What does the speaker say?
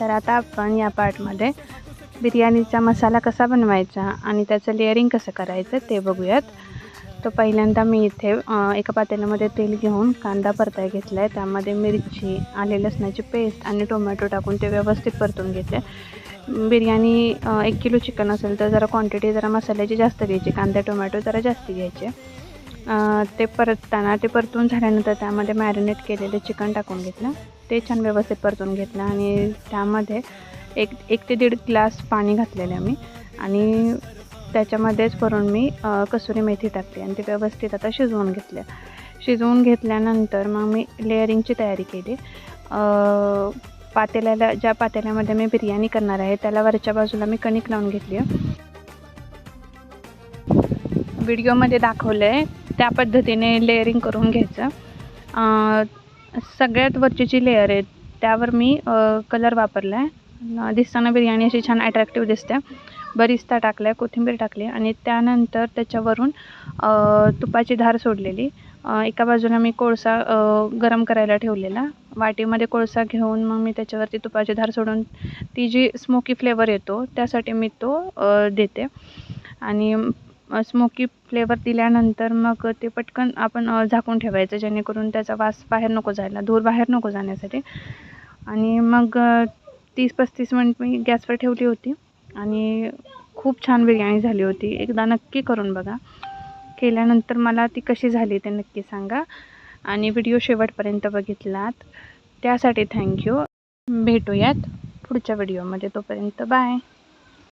तर आता आपण या पार्टमध्ये बिर्याणीचा मसाला कसा बनवायचा आणि त्याचं लेअरिंग कसं करायचं ते बघूयात. तो पहिल्यांदा मी इथे एका पातेल्यामध्ये तेल घेऊन कांदा परताय घेतला आहे. त्यामध्ये मिरची, आले लसणाची पेस्ट आणि टोमॅटो टाकून ते व्यवस्थित परतून घेतले. बिर्याणी 1 किलो चिकन असेल तर जरा क्वांटिटी जरा मसाल्याची जास्त घ्यायची, कांदा टोमॅटो जरा जास्त घ्यायचे. ते परतून झाल्यानंतर त्यामध्ये मॅरिनेट केलेलं चिकन टाकून घेतलं. ते छान व्यवस्थित परतून घेतलं आणि त्यामध्ये एक ते 1.5 ग्लास पाणी घातलेलं आहे मी आणि त्याच्यामध्येच भरून मी कसुरी मेथी टाकली आणि ते व्यवस्थित आता शिजवून घेतलं. शिजवून घेतल्यानंतर मग मी लेअरिंगची तयारी केली. ज्या पातेल्यामध्ये मी बिर्याणी करणार आहे त्याला वरच्या बाजूला मी कणिक लावून घेतली आहे. व्हिडिओमध्ये दाखवलं आहे त्या पद्धतीने लेअरिंग करून घ्यायचं. सगळ्यात वरची जी लेअर आहे त्यावर मी कलर वापरला आहे. दिसताना बिर्याणी अशी छान अट्रॅक्टिव्ह दिसते. बरिस्ता टाकला आहे, कोथिंबीर टाकली आणि त्यानंतर त्याच्यावरून तुपाची धार सोडलेली. एका बाजूला मी कोळसा गरम करायला ठेवलेला. वाटीमध्ये कोळसा घेऊन मग मी त्याच्यावरती तुपाची धार सोडून ती जी स्मोकी फ्लेवर येतो त्यासाठी मी तो देते आणि स्मोकी फ्लेवर दिल्यानंतर मग ते पटकन आपण झाकून ठेवायचं जेणेकरून त्याचा वास बाहेर नको जायला, धूर बाहेर नको जाण्यासाठी. आणि मग 30-35 मिनिट मी गॅसवर ठेवली होती आणि खूप छान बिर्याणी झाली होती. एकदा नक्की करून बघा. केल्यानंतर मला ती कशी झाली ते नक्की सांगा आणि व्हिडिओ शेवटपर्यंत बघितलात त्यासाठी थँक्यू. भेटूयात पुढच्या व्हिडिओमध्ये. तोपर्यंत बाय.